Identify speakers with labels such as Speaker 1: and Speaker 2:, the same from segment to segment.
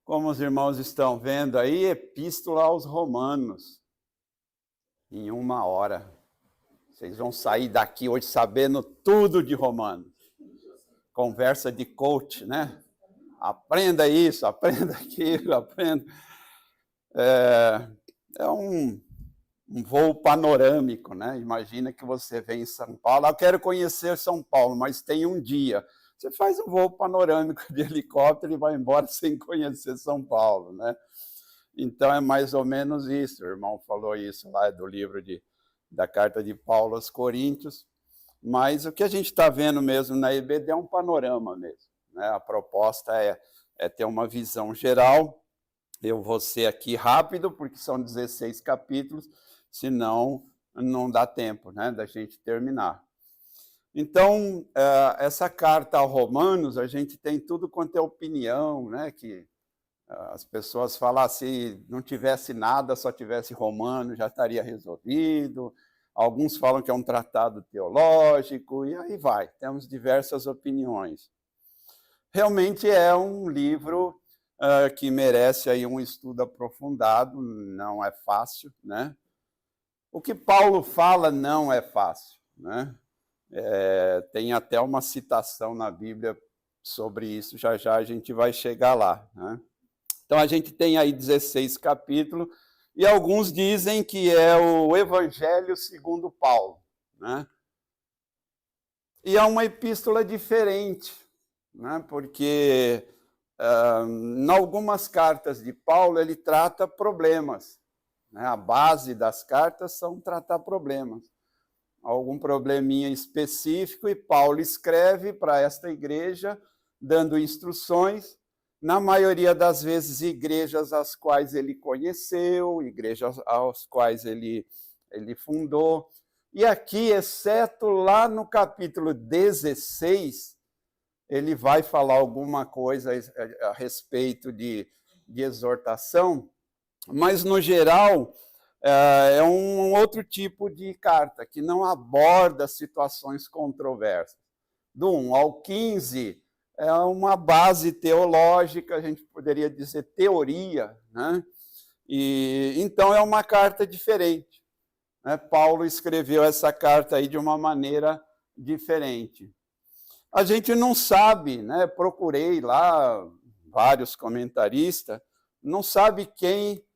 Speaker 1: Como os irmãos estão vendo aí, Epístola aos Romanos, em 1 hora. Vocês vão sair daqui hoje sabendo tudo de Romanos. Conversa de coach, né? Aprenda isso, aprenda aquilo, aprenda. É um voo panorâmico, né? Imagina que você vem em São Paulo. Eu quero conhecer São Paulo, mas tem um dia. Você faz um voo panorâmico de helicóptero e vai embora sem conhecer São Paulo, né? Então é mais ou menos isso. O irmão falou isso lá do livro da carta de Paulo aos Coríntios. Mas o que a gente está vendo mesmo na EBD é um panorama mesmo, né? A proposta é ter uma visão geral. Eu vou ser aqui rápido, porque são 16 capítulos, senão não dá tempo, né, da gente terminar. Então, essa carta aos Romanos, a gente tem tudo quanto é opinião, né, que as pessoas falam, se não tivesse nada, só tivesse Romanos, já estaria resolvido. Alguns falam que é um tratado teológico, e aí vai, temos diversas opiniões. Realmente é um livro que merece aí um estudo aprofundado, não é fácil, né? O que Paulo fala não é fácil, né? Tem até uma citação na Bíblia sobre isso, já já a gente vai chegar lá, né? Então a gente tem aí 16 capítulos, e alguns dizem que é o Evangelho segundo Paulo, né? E é uma epístola diferente, né? Porque em algumas cartas de Paulo ele trata problemas, né? A base das cartas são tratar problemas. Algum probleminha específico, e Paulo escreve para esta igreja, dando instruções, na maioria das vezes igrejas às quais ele conheceu, igrejas às quais ele fundou. E aqui, exceto lá no capítulo 16, ele vai falar alguma coisa a respeito de exortação, mas, no geral, é um outro tipo de carta, que não aborda situações controversas. Do 1 ao 15, é uma base teológica, a gente poderia dizer teoria, né? E então é uma carta diferente, né? Paulo escreveu essa carta aí de uma maneira diferente. A gente não sabe, né? Procurei lá vários comentaristas, não sabe quem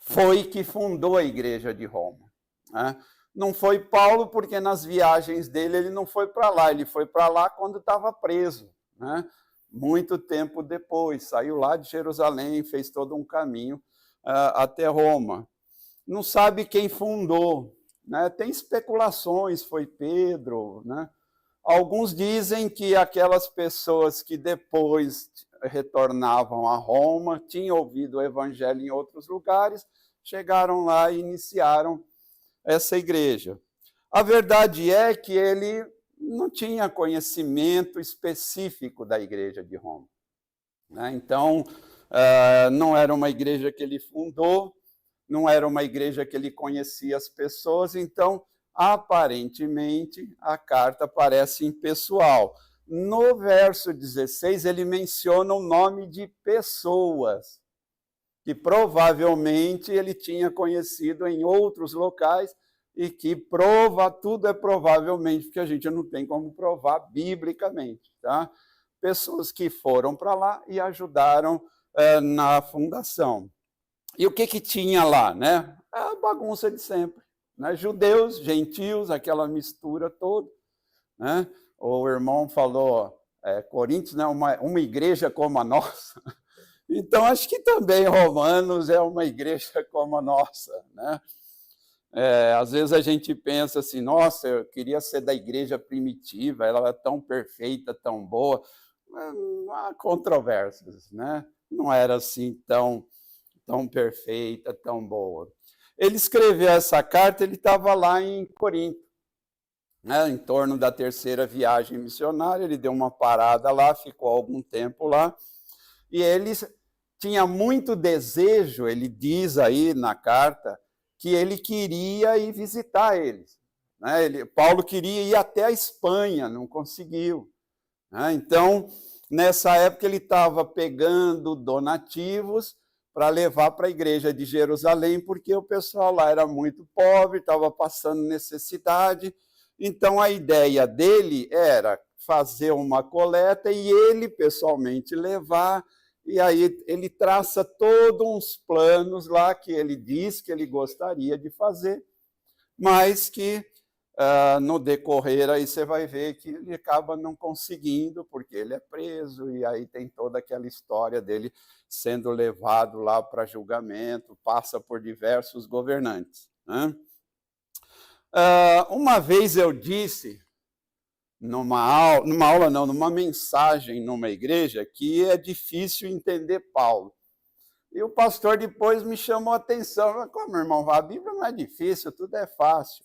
Speaker 1: foi que fundou a Igreja de Roma, né? Não foi Paulo, porque nas viagens dele ele não foi para lá, ele foi para lá quando estava preso, né? Muito tempo depois, saiu lá de Jerusalém, fez todo um caminho até Roma. Não sabe quem fundou, né? Tem especulações, foi Pedro, né? Alguns dizem que aquelas pessoas que depois retornavam a Roma, tinham ouvido o evangelho em outros lugares, chegaram lá e iniciaram essa igreja. A verdade é que ele não tinha conhecimento específico da igreja de Roma, né? Então, não era uma igreja que ele fundou, não era uma igreja que ele conhecia as pessoas, então, aparentemente, a carta parece impessoal. No verso 16, ele menciona o nome de pessoas, que provavelmente ele tinha conhecido em outros locais, e que tudo é provavelmente, porque a gente não tem como provar biblicamente, tá? Pessoas que foram para lá e ajudaram na fundação. E o que tinha lá, né? A bagunça de sempre, né? Judeus, gentios, aquela mistura toda, né? O irmão falou, Coríntios, né? Uma igreja como a nossa. Então, acho que também Romanos é uma igreja como a nossa, né? Às vezes a gente pensa assim, nossa, eu queria ser da igreja primitiva, ela é tão perfeita, tão boa. Não há controvérsias, né? Não era assim tão perfeita, tão boa. Ele escreveu essa carta, ele estava lá em Corinto, né, em torno da terceira viagem missionária, ele deu uma parada lá, ficou algum tempo lá, e ele tinha muito desejo, ele diz aí na carta, que ele queria ir visitar eles, né? Paulo queria ir até a Espanha, não conseguiu, né? Então, nessa época ele estava pegando donativos para levar para a igreja de Jerusalém, porque o pessoal lá era muito pobre, estava passando necessidade. Então a ideia dele era fazer uma coleta e ele pessoalmente levar, e aí ele traça todos uns planos lá que ele diz que ele gostaria de fazer, mas que no decorrer aí você vai ver que ele acaba não conseguindo, porque ele é preso, e aí tem toda aquela história dele sendo levado lá para julgamento, passa por diversos governantes, né? Uma vez eu disse, numa mensagem numa igreja, que é difícil entender Paulo. E o pastor depois me chamou a atenção, como, irmão, a Bíblia não é difícil, tudo é fácil.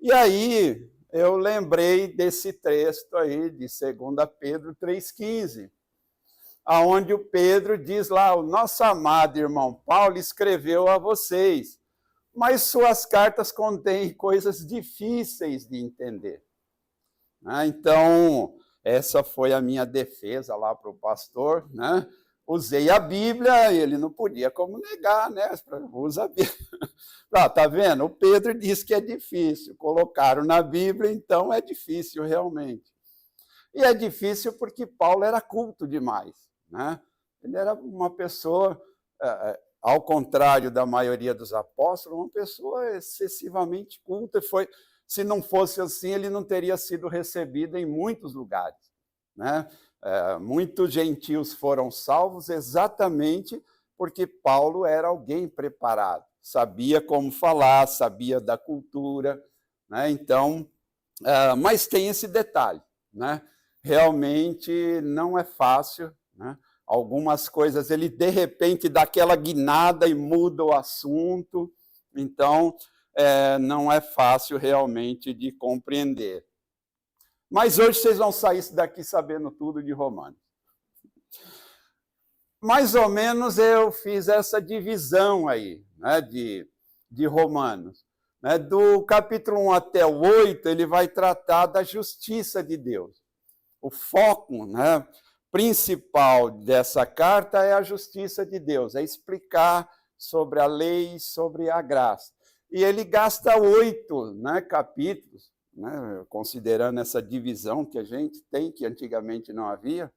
Speaker 1: E aí eu lembrei desse texto aí de 2 Pedro 3,15, aonde o Pedro diz lá, o nosso amado irmão Paulo escreveu a vocês, mas suas cartas contêm coisas difíceis de entender. Então, essa foi a minha defesa lá para o pastor, né? Usei a Bíblia, ele não podia como negar, né? Usa a Bíblia. Tá vendo? O Pedro disse que é difícil, colocaram na Bíblia, então é difícil realmente. E é difícil porque Paulo era culto demais, né? Ele era uma pessoa, ao contrário da maioria dos apóstolos, uma pessoa excessivamente culta. Se não fosse assim, ele não teria sido recebido em muitos lugares, né? Muitos gentios foram salvos exatamente porque Paulo era alguém preparado, sabia como falar, sabia da cultura, né? Então, mas tem esse detalhe, né? Realmente não é fácil, né? Algumas coisas ele de repente dá aquela guinada e muda o assunto, então não é fácil realmente de compreender. Mas hoje vocês vão sair daqui sabendo tudo de Romanos. Mais ou menos eu fiz essa divisão aí, né, de Romanos. Né, do capítulo 1 até o 8, ele vai tratar da justiça de Deus. O foco, né, principal dessa carta é a justiça de Deus, é explicar sobre a lei, sobre a graça. E ele gasta 8, né, capítulos, né, considerando essa divisão que a gente tem, que antigamente não havia,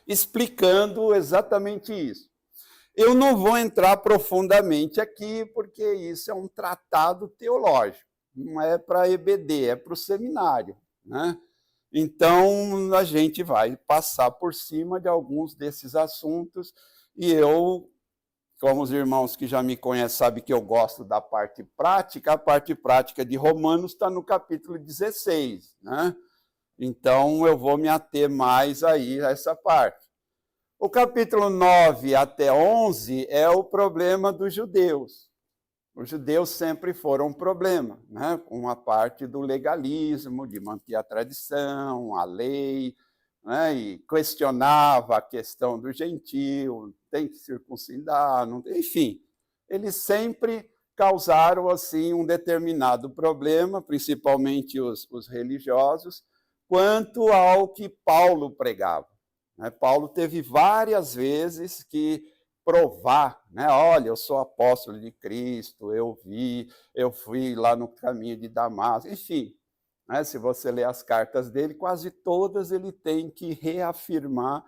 Speaker 1: explicando exatamente isso. Eu não vou entrar profundamente aqui, porque isso é um tratado teológico, não é para EBD, é para o seminário, né? Então, a gente vai passar por cima de alguns desses assuntos, e eu, como os irmãos que já me conhecem sabem que eu gosto da parte prática, a parte prática de Romanos está no capítulo 16, né? Então, eu vou me ater mais aí a essa parte. O capítulo 9 até 11 é o problema dos judeus. Os judeus sempre foram um problema, né? Com a parte do legalismo, de manter a tradição, a lei, né? E questionava a questão do gentio, tem que circuncidar, não tem... Enfim, eles sempre causaram assim um determinado problema, principalmente os religiosos, quanto ao que Paulo pregava. Paulo teve várias vezes que provar, né? Olha, eu sou apóstolo de Cristo, eu fui lá no caminho de Damasco, enfim, né? Se você ler as cartas dele, quase todas ele tem que reafirmar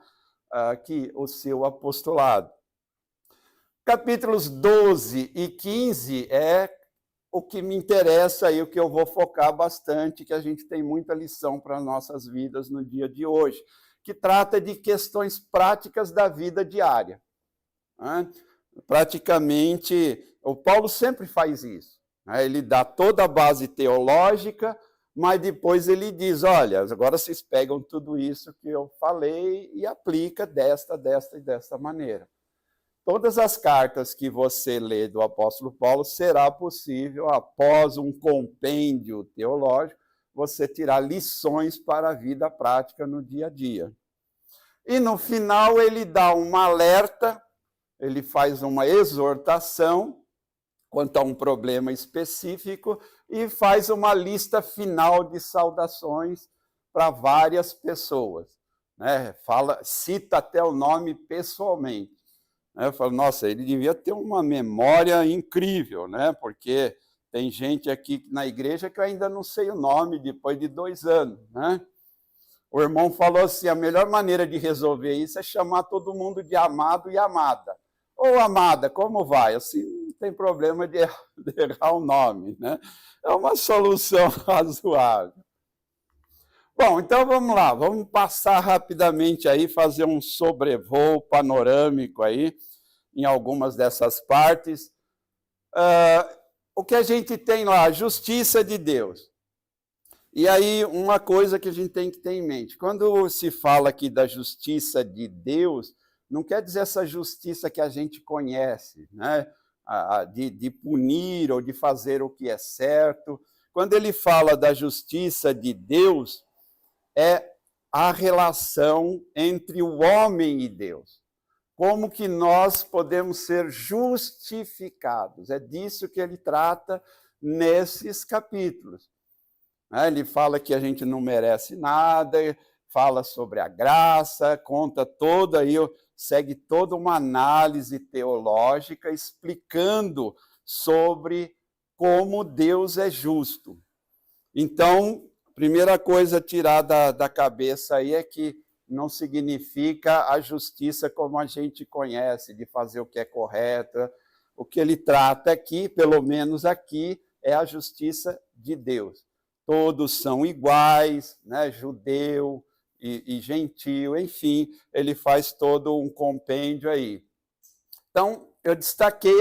Speaker 1: que o seu apostolado. Capítulos 12 e 15 é o que me interessa e o que eu vou focar bastante, que a gente tem muita lição para as nossas vidas no dia de hoje, que trata de questões práticas da vida diária. Né? Praticamente, o Paulo sempre faz isso. Né? Ele dá toda a base teológica, mas depois ele diz, olha, agora vocês pegam tudo isso que eu falei e aplica desta e desta maneira. Todas as cartas que você lê do apóstolo Paulo, será possível, após um compêndio teológico, você tirar lições para a vida prática no dia a dia. E no final ele dá um alerta, ele faz uma exortação quanto a um problema específico e faz uma lista final de saudações para várias pessoas. né? Cita até o nome pessoalmente. Eu falo, nossa, ele devia ter uma memória incrível, né? Porque tem gente aqui na igreja que eu ainda não sei o nome depois de 2 anos, né? O irmão falou assim, a melhor maneira de resolver isso é chamar todo mundo de amado e amada. Ô, amada, como vai? Assim, não tem problema de errar o nome, né? É uma solução razoável. Bom, então vamos lá, vamos passar rapidamente aí, fazer um sobrevoo panorâmico aí, em algumas dessas partes. O que a gente tem lá? A justiça de Deus. E aí, uma coisa que a gente tem que ter em mente, quando se fala aqui da justiça de Deus, não quer dizer essa justiça que a gente conhece, né? De punir ou de fazer o que é certo. Quando ele fala da justiça de Deus, é a relação entre o homem e Deus. Como que nós podemos ser justificados? É disso que ele trata nesses capítulos. Ele fala que a gente não merece nada, fala sobre a graça, conta toda aí, segue toda uma análise teológica explicando sobre como Deus é justo. Então, a primeira coisa a tirar da cabeça aí é que não significa a justiça como a gente conhece, de fazer o que é correto. O que ele trata aqui, pelo menos aqui, é a justiça de Deus. Todos são iguais, né? Judeu e gentio, enfim, ele faz todo um compêndio aí. Então, eu destaquei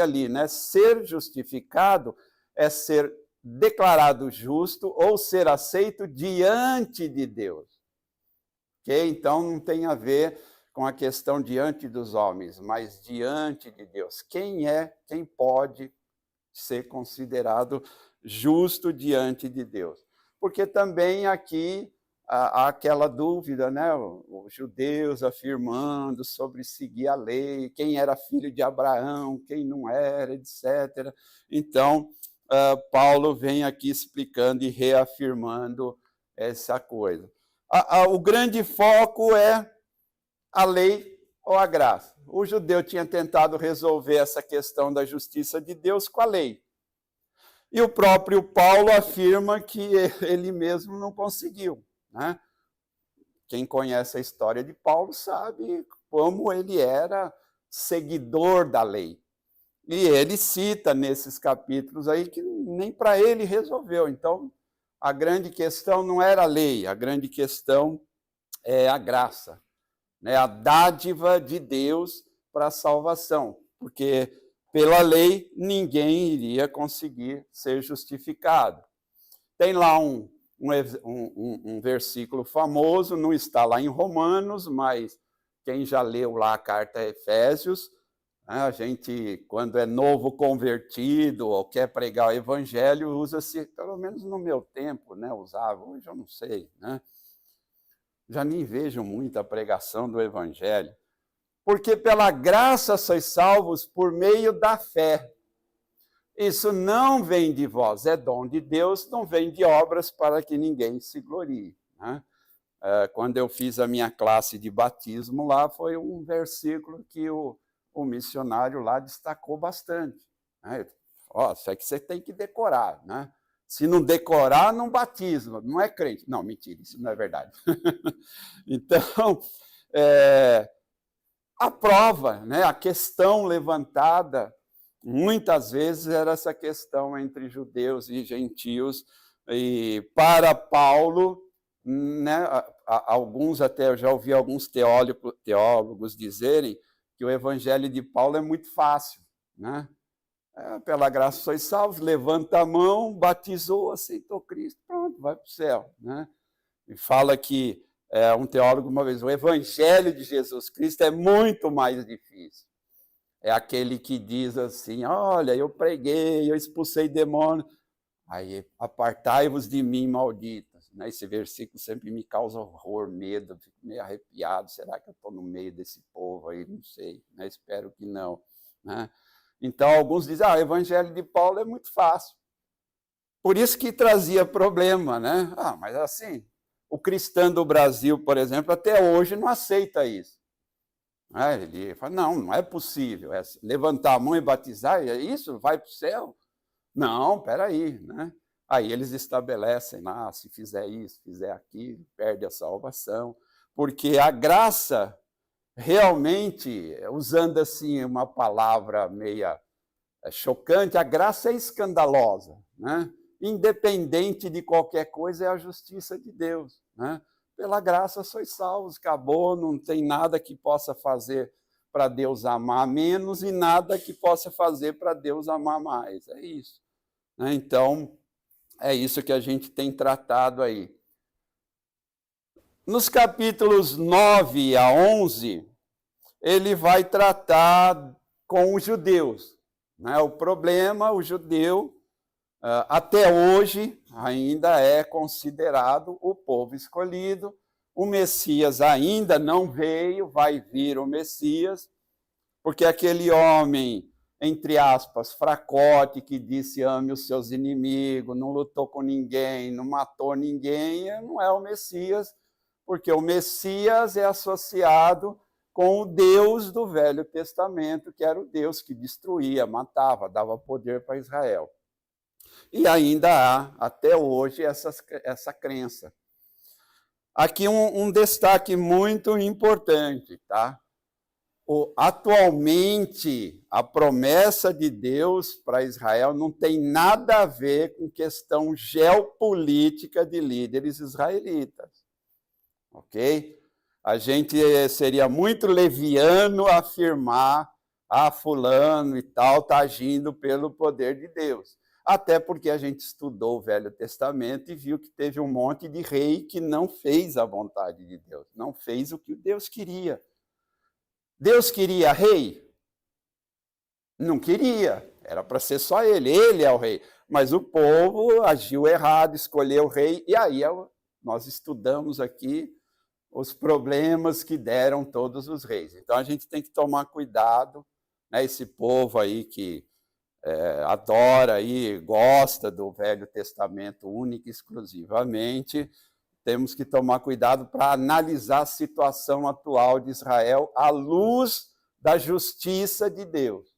Speaker 1: ali, né? Ser justificado é ser declarado justo ou ser aceito diante de Deus. Okay? Então, não tem a ver com a questão diante dos homens, mas diante de Deus. Quem pode ser considerado justo diante de Deus? Porque também aqui há aquela dúvida, né? Os judeus afirmando sobre seguir a lei, quem era filho de Abraão, quem não era, etc. Então, Paulo vem aqui explicando e reafirmando essa coisa. O grande foco é a lei ou a graça. O judeu tinha tentado resolver essa questão da justiça de Deus com a lei. E o próprio Paulo afirma que ele mesmo não conseguiu, né? Quem conhece a história de Paulo sabe como ele era seguidor da lei. E ele cita nesses capítulos aí que nem para ele resolveu. Então, a grande questão não era a lei, a grande questão é a graça, né? A dádiva de Deus para a salvação, porque pela lei ninguém iria conseguir ser justificado. Tem lá um versículo famoso, não está lá em Romanos, mas quem já leu lá a carta a Efésios, a gente, quando é novo convertido ou quer pregar o evangelho, usa-se, pelo menos no meu tempo, né, usava, hoje eu não sei, né? Já nem vejo muita pregação do evangelho. Porque pela graça sois salvos por meio da fé. Isso não vem de vós, é dom de Deus, não vem de obras para que ninguém se glorie, né? Quando eu fiz a minha classe de batismo lá, foi um versículo que o missionário lá destacou bastante, né? Isso é que você tem que decorar, né? Se não decorar, não batisma, não é crente. Não, mentira, isso não é verdade. Então, a prova, né, a questão levantada, muitas vezes era essa questão entre judeus e gentios, e para Paulo, né, alguns até, eu já ouvi alguns teólogos dizerem que o evangelho de Paulo é muito fácil, né? Pela graça sois salvos, levanta a mão, batizou, aceitou Cristo, pronto, vai para o céu, né? E fala que um teólogo uma vez, o evangelho de Jesus Cristo é muito mais difícil. É aquele que diz assim, olha, eu preguei, eu expulsei demônio, aí apartai-vos de mim, malditos. Esse versículo sempre me causa horror, medo, fico meio arrepiado, será que eu estou no meio desse povo aí? Não sei, né? Espero que não, né? Então, alguns dizem, o evangelho de Paulo é muito fácil. Por isso que trazia problema, né? Mas assim, O cristão do Brasil, por exemplo, até hoje não aceita isso. Ele fala, não é possível. Levantar a mão e batizar, é isso? Vai para o céu? Não, peraí, né? Aí eles estabelecem lá, se fizer isso, fizer aquilo, perde a salvação. Porque a graça, realmente, usando assim uma palavra meia chocante, a graça é escandalosa, né? Independente de qualquer coisa, é a justiça de Deus, né? Pela graça sois salvos, acabou, não tem nada que possa fazer para Deus amar menos e nada que possa fazer para Deus amar mais, é isso, né? Então, é isso que a gente tem tratado aí. Nos capítulos 9 a 11, ele vai tratar com os judeus, né? O problema, o judeu, até hoje, ainda é considerado o povo escolhido. O Messias ainda não veio, vai vir o Messias, porque aquele homem, entre aspas, fracote, que disse ame os seus inimigos, não lutou com ninguém, não matou ninguém, não é o Messias, porque o Messias é associado com o Deus do Velho Testamento, que era o Deus que destruía, matava, dava poder para Israel. E ainda há, até hoje, essa crença. Aqui um destaque muito importante, tá? Atualmente, a promessa de Deus para Israel não tem nada a ver com questão geopolítica de líderes israelitas, ok? A gente seria muito leviano afirmar, fulano e tal está agindo pelo poder de Deus. Até porque a gente estudou o Velho Testamento e viu que teve um monte de rei que não fez a vontade de Deus, não fez o que Deus queria. Deus queria rei? Não queria, era para ser só ele é o rei. Mas o povo agiu errado, escolheu o rei, e aí nós estudamos aqui os problemas que deram todos os reis. Então a gente tem que tomar cuidado, né? Esse povo aí que adora e gosta do Velho Testamento único e exclusivamente, temos que tomar cuidado para analisar a situação atual de Israel à luz da justiça de Deus.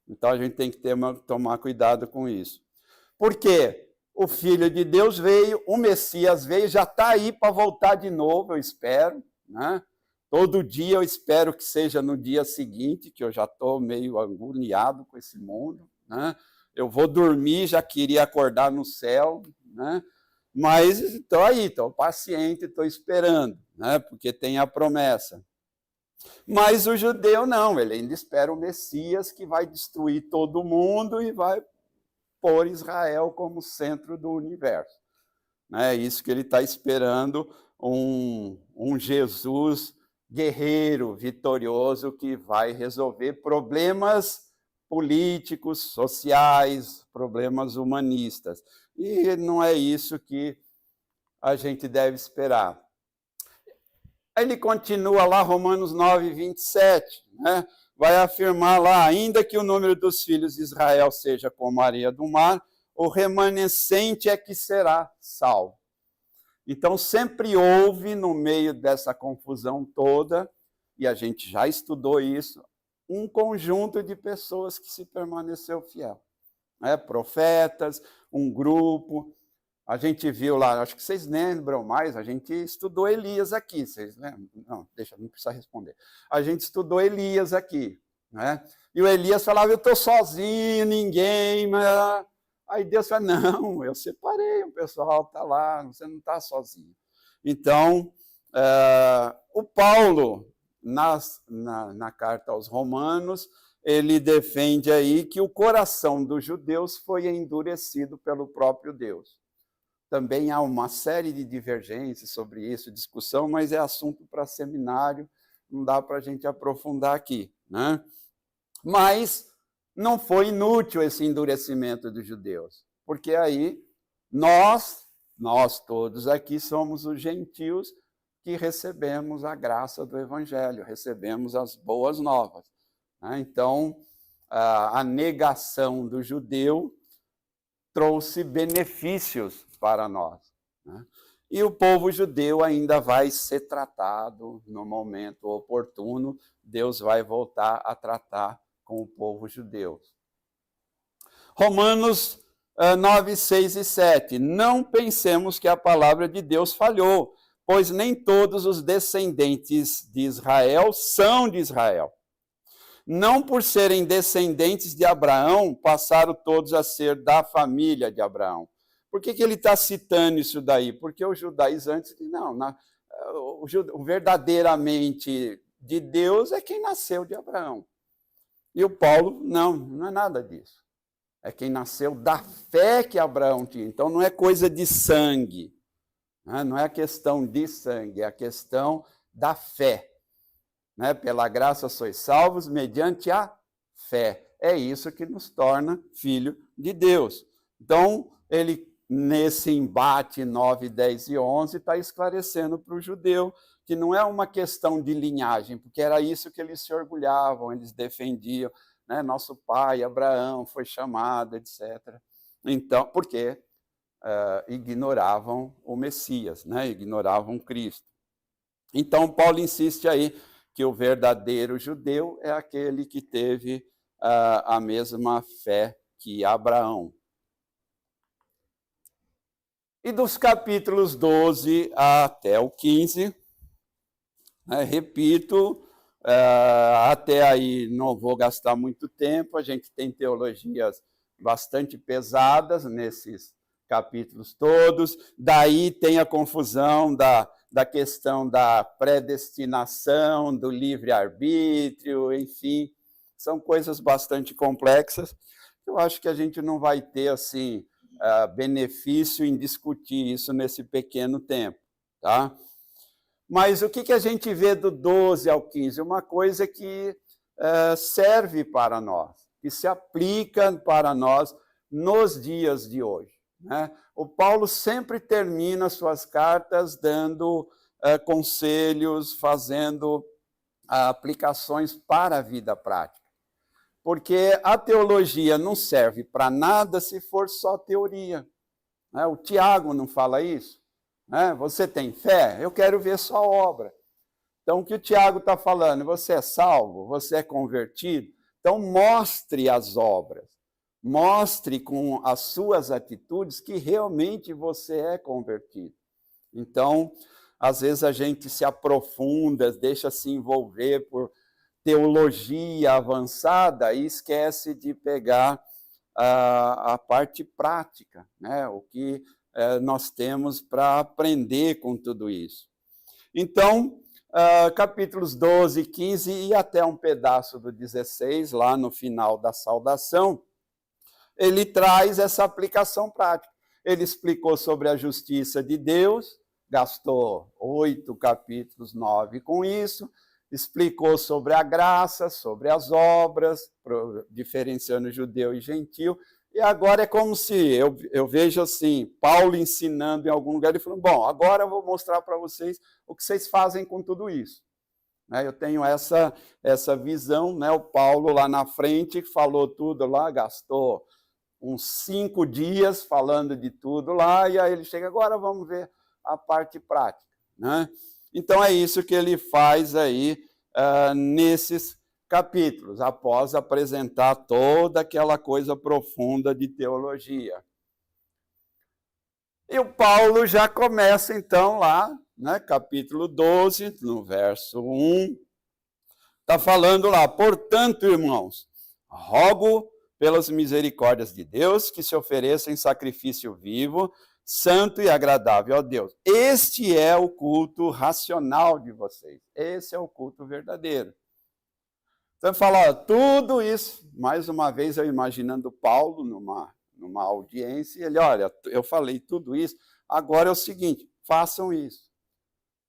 Speaker 1: Então a gente tem que tomar cuidado com isso. Por quê? O Filho de Deus veio, o Messias veio, já está aí para voltar de novo, eu espero, né? Todo dia eu espero que seja no dia seguinte, que eu já estou meio agoniado com esse mundo, né? Eu vou dormir, já queria acordar no céu, né? Mas estou aí, estou paciente, estou esperando, né? Porque tem a promessa. Mas o judeu não, ele ainda espera o Messias que vai destruir todo mundo e vai pôr Israel como centro do universo. É isso que ele está esperando, um Jesus guerreiro, vitorioso, que vai resolver problemas políticos, sociais, problemas humanistas. E não é isso que a gente deve esperar. Ele continua lá, Romanos 9, 27, né? Vai afirmar lá, ainda que o número dos filhos de Israel seja como a areia do mar, o remanescente é que será salvo. Então, sempre houve, no meio dessa confusão toda, e a gente já estudou isso, um conjunto de pessoas que se permaneceu fiel. Né? Profetas, um grupo. A gente viu lá, acho que vocês lembram mais, a gente estudou Elias aqui, vocês lembram? Não, não precisa responder. A gente estudou Elias aqui, né? E o Elias falava, eu estou sozinho, ninguém, mas... Aí Deus fala, não, eu separei, o pessoal está lá, você não está sozinho. Então, o Paulo, na carta aos Romanos, ele defende aí que o coração dos judeus foi endurecido pelo próprio Deus. Também há uma série de divergências sobre isso, discussão, mas é assunto para seminário, não dá para a gente aprofundar aqui, né? Mas não foi inútil esse endurecimento dos judeus, porque aí nós todos aqui somos os gentios que recebemos a graça do Evangelho, recebemos as boas novas, né? Então, a negação do judeu trouxe benefícios para nós, né? e o povo judeu ainda vai ser tratado no momento oportuno. Deus vai voltar a tratar com o povo judeu. Romanos 9, 6 e 7. Não pensemos que a palavra de Deus falhou, pois nem todos os descendentes de Israel são de Israel. Não por serem descendentes de Abraão, passaram todos a ser da família de Abraão. Por que ele está citando isso daí? Porque os judaizantes dizem, não, o verdadeiramente de Deus é quem nasceu de Abraão. E o Paulo, não é nada disso. É quem nasceu da fé que Abraão tinha. Então não é coisa de sangue, né? Não é a questão de sangue, é a questão da fé. Né? Pela graça sois salvos mediante a fé. É isso que nos torna filho de Deus. Então, ele, nesse embate 9, 10 e 11, está esclarecendo para o judeu que não é uma questão de linhagem, porque era isso que eles se orgulhavam, eles defendiam, né? Nosso pai, Abraão, foi chamado, etc. Então, porque ignoravam o Messias, né? Ignoravam Cristo. Então, Paulo insiste aí que o verdadeiro judeu é aquele que teve a mesma fé que Abraão. E dos capítulos 12 até o 15, né, repito, até aí não vou gastar muito tempo, a gente tem teologias bastante pesadas nesses capítulos todos, daí tem a confusão da questão da predestinação, do livre-arbítrio, enfim, são coisas bastante complexas. Eu acho que a gente não vai ter, assim, benefício em discutir isso nesse pequeno tempo, tá? Mas o que a gente vê do 12 ao 15? Uma coisa que serve para nós, que se aplica para nós nos dias de hoje. Né? O Paulo sempre termina suas cartas dando conselhos, fazendo aplicações para a vida prática. Porque a teologia não serve para nada se for só teoria. Né? O Tiago não fala isso. Né? Você tem fé? Eu quero ver sua obra. Então, o que o Tiago está falando? Você é salvo? Você é convertido? Então, mostre as obras. Mostre com as suas atitudes que realmente você é convertido. Então, às vezes a gente se aprofunda, deixa se envolver por teologia avançada e esquece de pegar a parte prática, né? O que nós temos para aprender com tudo isso. Então, capítulos 12, 15 e até um pedaço do 16, lá no final da saudação, ele traz essa aplicação prática. Ele explicou sobre a justiça de Deus, gastou 8 capítulos, 9 com isso, explicou sobre a graça, sobre as obras, diferenciando judeu e gentil, e agora é como se, eu vejo assim, Paulo ensinando em algum lugar, ele falando, bom, agora eu vou mostrar para vocês o que vocês fazem com tudo isso. Eu tenho essa visão, né? O Paulo lá na frente falou tudo lá, gastou uns 5 dias falando de tudo lá, e aí ele chega, agora vamos ver a parte prática. Né? Então é isso que ele faz aí nesses capítulos, após apresentar toda aquela coisa profunda de teologia. E o Paulo já começa então lá, né, capítulo 12, no verso 1, está falando lá, portanto, irmãos, rogo pelas misericórdias de Deus que se ofereça em sacrifício vivo, santo e agradável a Deus. Este é o culto racional de vocês. Esse é o culto verdadeiro. Então, fala, tudo isso, mais uma vez eu imaginando Paulo numa audiência, e ele, olha, eu falei tudo isso, agora é o seguinte, façam isso.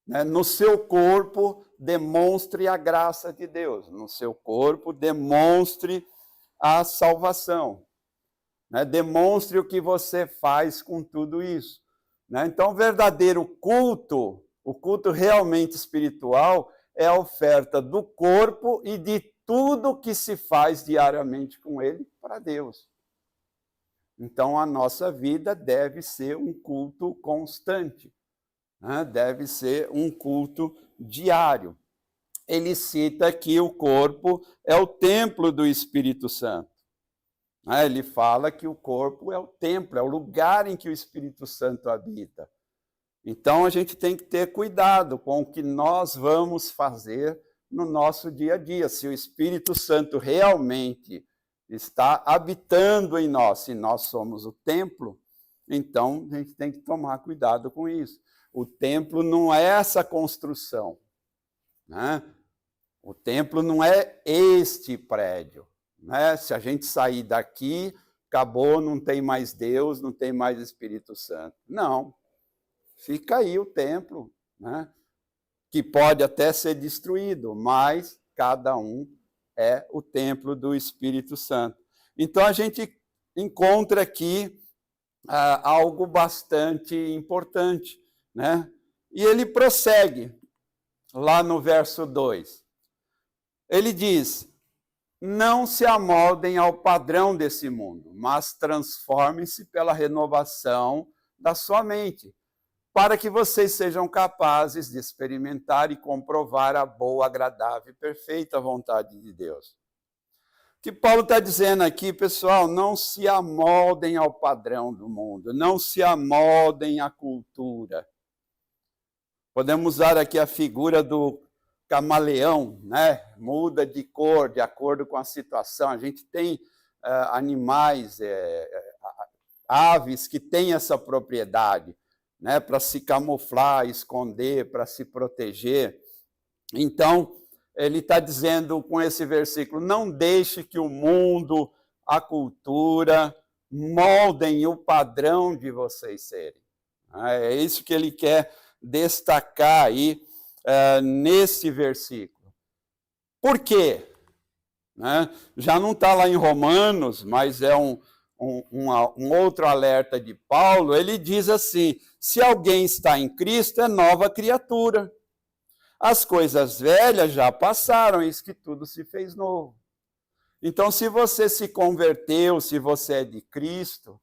Speaker 1: Né? No seu corpo, demonstre a graça de Deus. No seu corpo, demonstre a salvação. Né? Demonstre o que você faz com tudo isso. Né? Então, o verdadeiro culto, o culto realmente espiritual, é a oferta do corpo e de tudo que se faz diariamente com ele para Deus. Então, a nossa vida deve ser um culto constante. né? Deve ser um culto diário. Ele cita que o corpo é o templo do Espírito Santo. Ele fala que o corpo é o templo, é o lugar em que o Espírito Santo habita. Então, a gente tem que ter cuidado com o que nós vamos fazer no nosso dia a dia. Se o Espírito Santo realmente está habitando em nós, se nós somos o templo, então a gente tem que tomar cuidado com isso. O templo não é essa construção, né? O templo não é este prédio, né? Se a gente sair daqui, acabou, não tem mais Deus, não tem mais Espírito Santo. Não. Fica aí o templo, né? Que pode até ser destruído, mas cada um é o templo do Espírito Santo. Então, a gente encontra aqui algo bastante importante, né? E ele prossegue, lá no verso 2. Ele diz, não se amoldem ao padrão desse mundo, mas transformem-se pela renovação da sua mente, para que vocês sejam capazes de experimentar e comprovar a boa, agradável e perfeita vontade de Deus. O que Paulo está dizendo aqui, pessoal, não se amoldem ao padrão do mundo, não se amoldem à cultura. Podemos usar aqui a figura do camaleão, né? Muda de cor de acordo com a situação. A gente tem animais, aves que têm essa propriedade, né, para se camuflar, esconder, para se proteger. Então, ele está dizendo com esse versículo, não deixe que o mundo, a cultura, moldem o padrão de vocês serem. É isso que ele quer destacar aí nesse versículo. Por quê? Já não está lá em Romanos, mas é um outro alerta de Paulo. Ele diz assim, se alguém está em Cristo, é nova criatura. As coisas velhas já passaram, eis que tudo se fez novo. Então, se você se converteu, se você é de Cristo,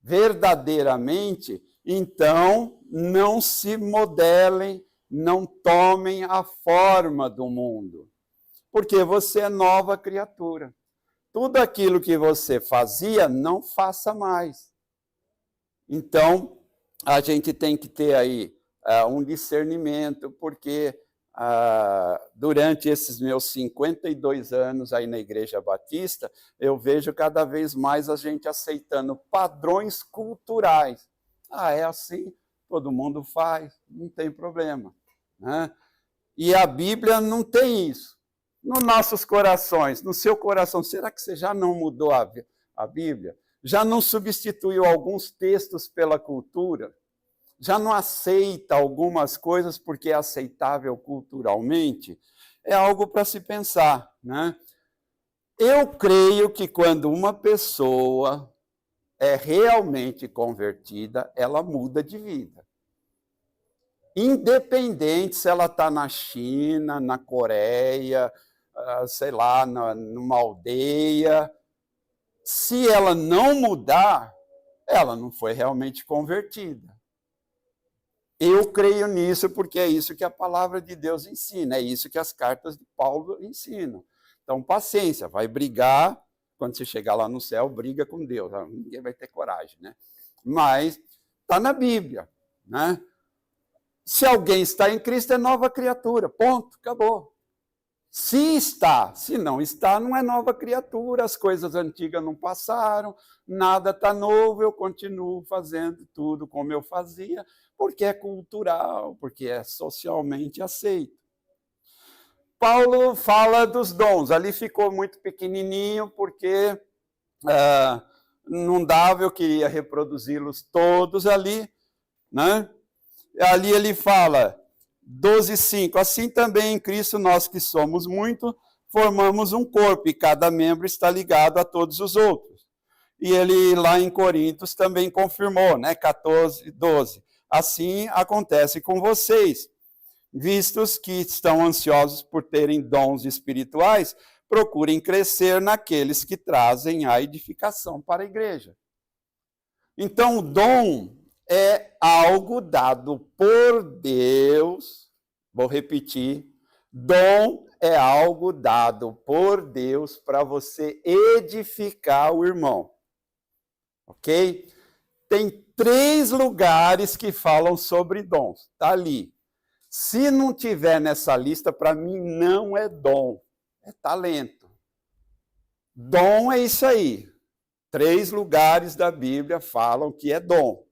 Speaker 1: verdadeiramente, então não se modelem, não tomem a forma do mundo, porque você é nova criatura. Tudo aquilo que você fazia, não faça mais. Então, a gente tem que ter aí um discernimento, porque durante esses meus 52 anos aí na Igreja Batista, eu vejo cada vez mais a gente aceitando padrões culturais. É assim, todo mundo faz, não tem problema, né? E a Bíblia não tem isso. Nos nossos corações, no seu coração, será que você já não mudou a Bíblia? Já não substituiu alguns textos pela cultura? Já não aceita algumas coisas porque é aceitável culturalmente? É algo para se pensar, né? Eu creio que quando uma pessoa é realmente convertida, ela muda de vida. Independente se ela está na China, na Coreia, sei lá, numa aldeia, se ela não mudar, ela não foi realmente convertida. Eu creio nisso porque é isso que a palavra de Deus ensina, é isso que as cartas de Paulo ensinam. Então, paciência, vai brigar, quando você chegar lá no céu, briga com Deus, ninguém vai ter coragem, né? Mas está na Bíblia, né? Se alguém está em Cristo, é nova criatura, ponto, acabou. Se está, se não está, não é nova criatura, as coisas antigas não passaram, nada está novo, eu continuo fazendo tudo como eu fazia, porque é cultural, porque é socialmente aceito. Paulo fala dos dons, ali ficou muito pequenininho, porque não dava, eu queria reproduzi-los todos ali, né? Ali ele fala, 12:5, assim também em Cristo nós que somos muito, formamos um corpo e cada membro está ligado a todos os outros. E ele lá em Coríntios também confirmou, né, 14:12. Assim acontece com vocês, vistos que estão ansiosos por terem dons espirituais, procurem crescer naqueles que trazem a edificação para a igreja. Então o dom é algo dado por Deus. Vou repetir. Dom é algo dado por Deus para você edificar o irmão. Ok? Tem 3 lugares que falam sobre dons. Está ali. Se não tiver nessa lista, para mim não é dom, é talento. Dom é isso aí. 3 lugares da Bíblia falam que é dom.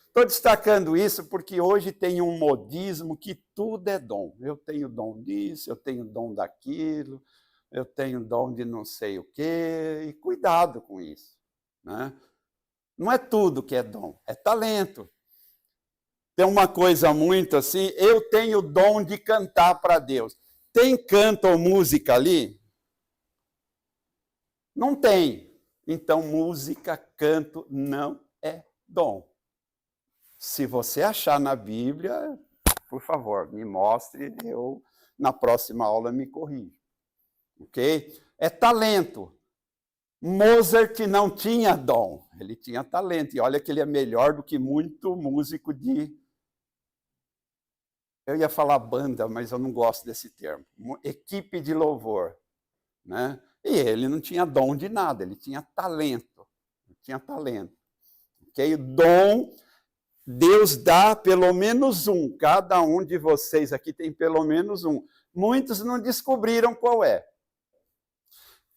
Speaker 1: Estou destacando isso porque hoje tem um modismo que tudo é dom. Eu tenho dom disso, eu tenho dom daquilo, eu tenho dom de não sei o quê, e cuidado com isso, né? Não é tudo que é dom, é talento. Tem uma coisa muito assim, eu tenho dom de cantar para Deus. Tem canto ou música ali? Não tem. Então, música, canto não é dom. Se você achar na Bíblia, por favor, me mostre, eu na próxima aula me corrijo. Ok? É talento. Mozart não tinha dom, ele tinha talento. E olha que ele é melhor do que muito músico de... Eu ia falar banda, mas eu não gosto desse termo. Equipe de louvor, né? E ele não tinha dom de nada, ele tinha talento. Ok? O dom... Deus dá pelo menos um. Cada um de vocês aqui tem pelo menos um. Muitos não descobriram qual é.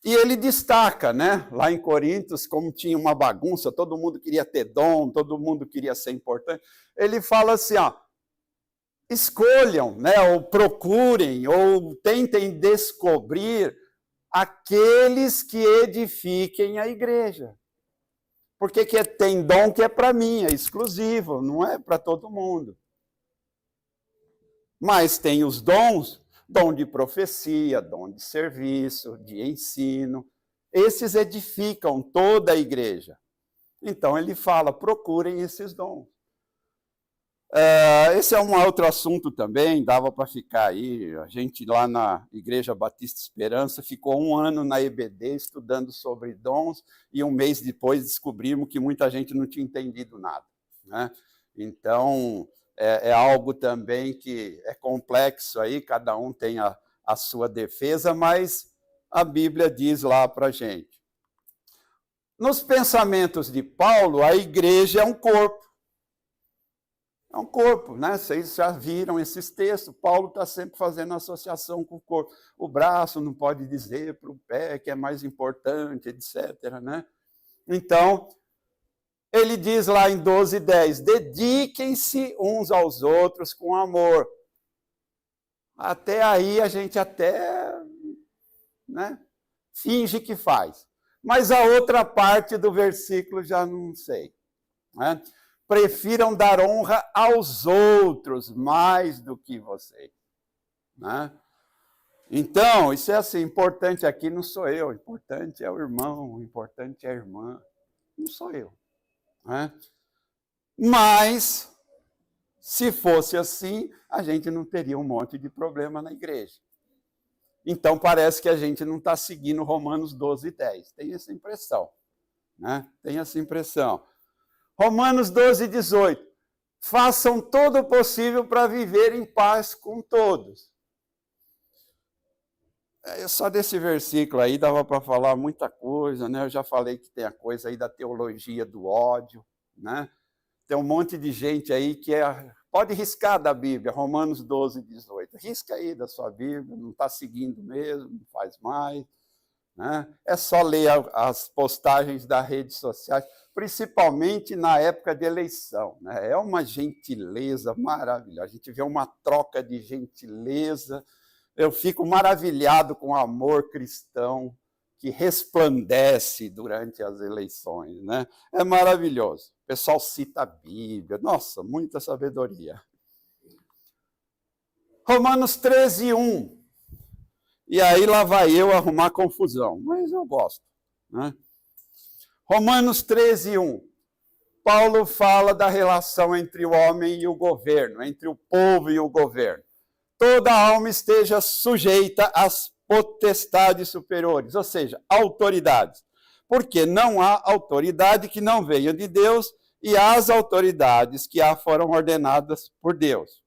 Speaker 1: E ele destaca, né? Lá em Coríntios, como tinha uma bagunça, todo mundo queria ter dom, todo mundo queria ser importante. Ele fala assim, ó, escolham, né? Ou procurem, ou tentem descobrir aqueles que edifiquem a igreja. Porque tem dom que é para mim, é exclusivo, não é para todo mundo. Mas tem os dons, dom de profecia, dom de serviço, de ensino. Esses edificam toda a igreja. Então ele fala, procurem esses dons. Esse é um outro assunto também, dava para ficar aí. A gente lá na Igreja Batista Esperança ficou 1 ano na EBD estudando sobre dons e 1 mês depois descobrimos que muita gente não tinha entendido nada, né? Então, é algo também que é complexo aí, cada um tem a sua defesa, mas a Bíblia diz lá para a gente. Nos pensamentos de Paulo, a igreja é um corpo. É um corpo, né? Vocês já viram esses textos. Paulo está sempre fazendo associação com o corpo. O braço não pode dizer para o pé que é mais importante, etc. Né? Então, ele diz lá em 12:10, dediquem-se uns aos outros com amor. Até aí a gente até, né, finge que faz. Mas a outra parte do versículo já não sei, né? Prefiram dar honra aos outros mais do que vocês, né? Então, isso é assim, importante aqui não sou eu, importante é o irmão, importante é a irmã, não sou eu, né? Mas, se fosse assim, a gente não teria um monte de problema na igreja. Então, parece que a gente não está seguindo Romanos 12:10, tem essa impressão, né? Tem essa impressão. Romanos 12:18. Façam todo o possível para viver em paz com todos. Só desse versículo aí dava para falar muita coisa, né? Eu já falei que tem a coisa aí da teologia do ódio, né? Tem um monte de gente aí que pode riscar da Bíblia, Romanos 12:18. Risca aí da sua Bíblia, não está seguindo mesmo, não faz mais, né? É só ler as postagens das redes sociais, principalmente na época de eleição, né? É uma gentileza maravilhosa. A gente vê uma troca de gentileza. Eu fico maravilhado com o amor cristão que resplandece durante as eleições, né? É maravilhoso. O pessoal cita a Bíblia. Nossa, muita sabedoria. Romanos 13:1. E aí lá vai eu arrumar confusão, mas eu gosto, né? Romanos 13:1. Paulo fala da relação entre o homem e o governo, entre o povo e o governo. Toda alma esteja sujeita às potestades superiores, ou seja, autoridades. Porque não há autoridade que não venha de Deus e às autoridades que foram ordenadas por Deus.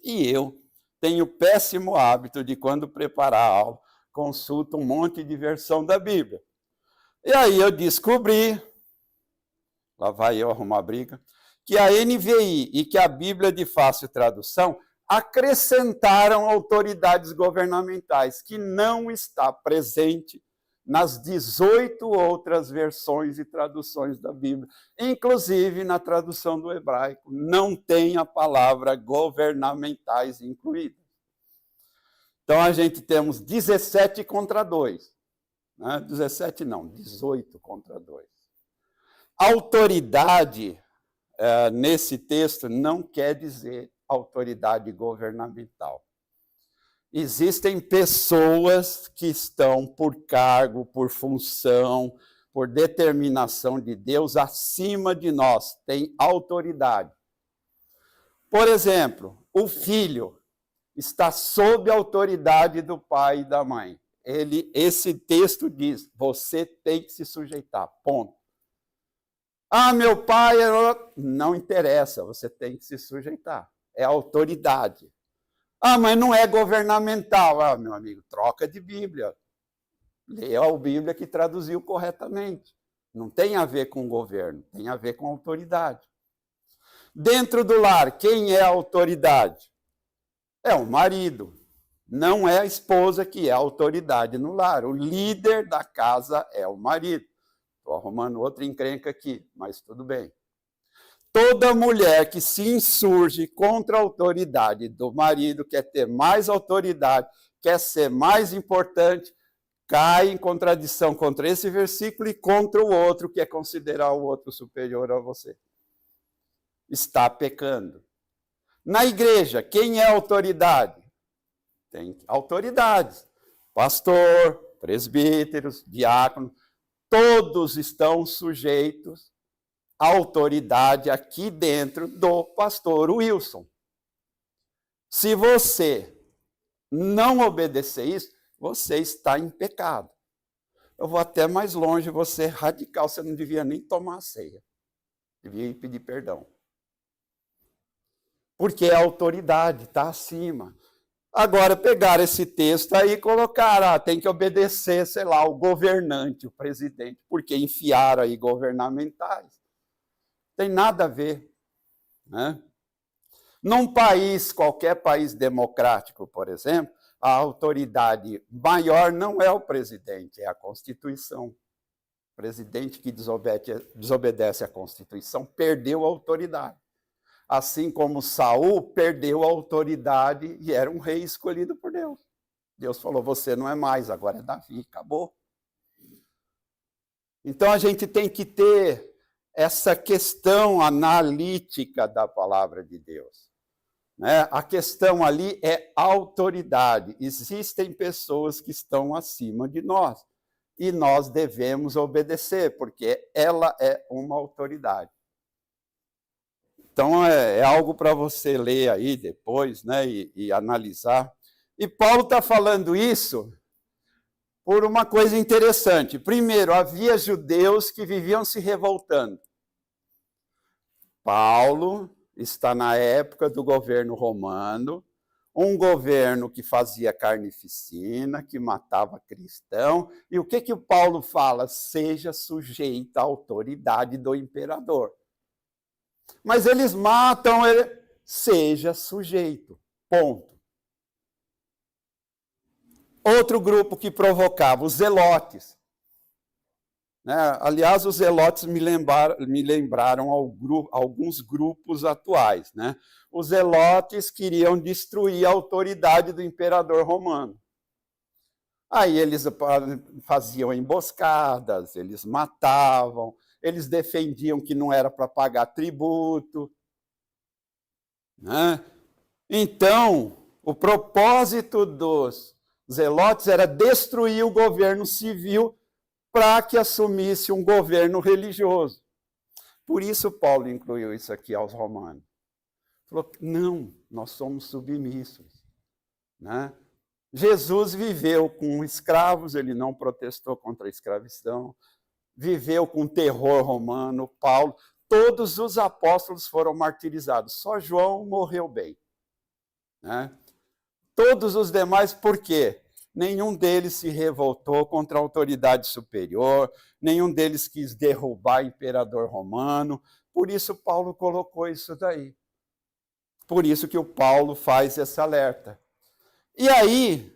Speaker 1: E eu tenho o péssimo hábito de, quando preparar a aula, consulto um monte de versão da Bíblia. E aí eu descobri, lá vai eu arrumar briga, que a NVI e que a Bíblia de Fácil Tradução acrescentaram autoridades governamentais, que não está presente nas 18 outras versões e traduções da Bíblia. Inclusive, na tradução do hebraico, não tem a palavra governamentais incluída. Então, a gente temos 17 contra 2. Né? 17 não, 18 contra 2. Autoridade, nesse texto, não quer dizer autoridade governamental. Existem pessoas que estão por cargo, por função, por determinação de Deus acima de nós, têm autoridade. Por exemplo, o filho está sob a autoridade do pai e da mãe. Esse texto diz, você tem que se sujeitar, ponto. Ah, meu pai, não interessa, você tem que se sujeitar. É autoridade. Ah, mas não é governamental. Ah, meu amigo, troca de Bíblia. Leia a Bíblia que traduziu corretamente. Não tem a ver com governo, tem a ver com autoridade. Dentro do lar, quem é a autoridade? É o marido. Não é a esposa que é a autoridade no lar. O líder da casa é o marido. Estou arrumando outra encrenca aqui, mas tudo bem. Toda mulher que se insurge contra a autoridade do marido, quer ter mais autoridade, quer ser mais importante, cai em contradição contra esse versículo e contra o outro, que é considerar o outro superior a você. Está pecando. Na igreja, quem é a autoridade? Tem autoridades. Pastor, presbíteros, diáconos, todos estão sujeitos à autoridade aqui dentro do pastor Wilson. Se você não obedecer isso, você está em pecado. Eu vou até mais longe, você é radical, você não devia nem tomar a ceia. Devia ir pedir perdão. Porque a autoridade está acima. Agora, pegar esse texto aí e colocar, tem que obedecer, sei lá, o governante, o presidente, porque enfiaram aí governamentais. Tem nada a ver. Né? Num país, qualquer país democrático, por exemplo, a autoridade maior não é o presidente, é a Constituição. O presidente que desobedece à Constituição perdeu a autoridade. Assim como Saul perdeu a autoridade e era um rei escolhido por Deus. Deus falou, você não é mais, agora é Davi, acabou. Então a gente tem que ter essa questão analítica da palavra de Deus. Né? A questão ali é autoridade. Existem pessoas que estão acima de nós e nós devemos obedecer, porque ela é uma autoridade. Então, é algo para você ler aí depois, né, e analisar. E Paulo está falando isso por uma coisa interessante. Primeiro, havia judeus que viviam se revoltando. Paulo está na época do governo romano, um governo que fazia carnificina, que matava cristão. E o que o Paulo fala? Seja sujeito à autoridade do imperador. Mas eles matam ele, seja sujeito, ponto. Outro grupo que provocava, os zelotes. Né? Aliás, os zelotes me lembraram alguns grupos atuais. Né? Os zelotes queriam destruir a autoridade do imperador romano. Aí eles faziam emboscadas, eles matavam, eles defendiam que não era para pagar tributo. Né? Então, o propósito dos zelotes era destruir o governo civil para que assumisse um governo religioso. Por isso Paulo incluiu isso aqui aos romanos. Falou, não, nós somos submissos. Né? Jesus viveu com escravos, ele não protestou contra a escravidão, viveu com terror romano, Paulo. todos os apóstolos foram martirizados. Só João morreu bem. Né? Todos os demais, por quê? Nenhum deles se revoltou contra a autoridade superior, nenhum deles quis derrubar o imperador romano. Por isso Paulo colocou isso daí. Por isso que o Paulo faz esse alerta. E aí,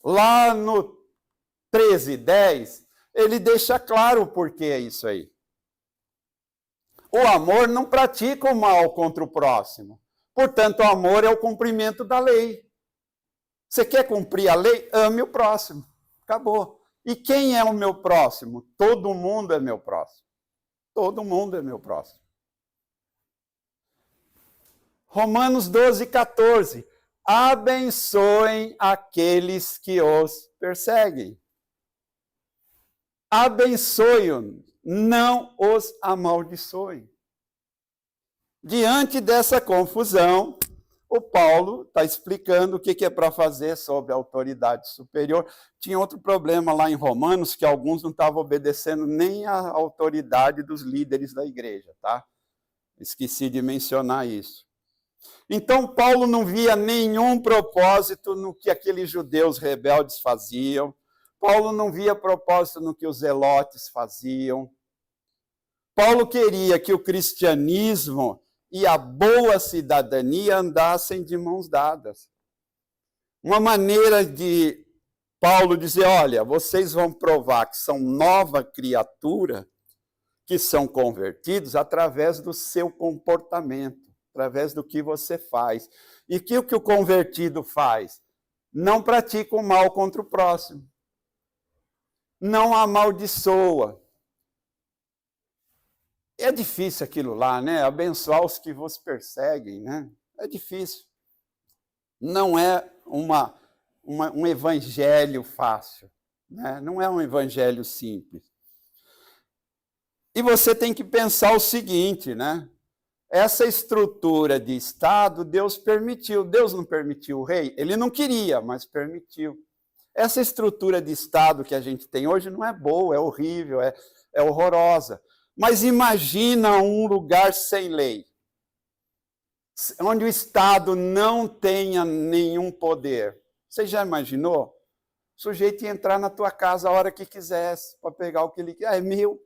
Speaker 1: lá no 13:10, ele deixa claro o porquê é isso aí. O amor não pratica o mal contra o próximo. Portanto, o amor é o cumprimento da lei. Você quer cumprir a lei? Ame o próximo. Acabou. E quem é o meu próximo? Todo mundo é meu próximo. Todo mundo é meu próximo. Romanos 12:14. Abençoem aqueles que os perseguem. Abençoem-os, não os amaldiçoem. Diante dessa confusão, o Paulo está explicando o que é para fazer sobre a autoridade superior. Tinha outro problema lá em Romanos, que alguns não estavam obedecendo nem a autoridade dos líderes da igreja, tá? Esqueci de mencionar isso. Então, Paulo não via nenhum propósito no que aqueles judeus rebeldes faziam. Paulo não via propósito no que os zelotes faziam. Paulo queria que o cristianismo e a boa cidadania andassem de mãos dadas. Uma maneira de Paulo dizer, olha, vocês vão provar que são nova criatura, que são convertidos através do seu comportamento, através do que você faz. E que o convertido faz? Não pratica o mal contra o próximo. Não amaldiçoa. É difícil aquilo lá, né? Abençoar os que vos perseguem, né? É difícil. Não é um evangelho fácil, né? Não é um evangelho simples. E você tem que pensar o seguinte, né? Essa estrutura de Estado, Deus permitiu. Deus não permitiu o rei? Ele não queria, mas permitiu. Essa estrutura de Estado que a gente tem hoje não é boa, é horrível, é horrorosa. Mas imagina um lugar sem lei, onde o Estado não tenha nenhum poder. Você já imaginou? O sujeito ia entrar na tua casa a hora que quisesse, para pegar o que ele quer. É meu.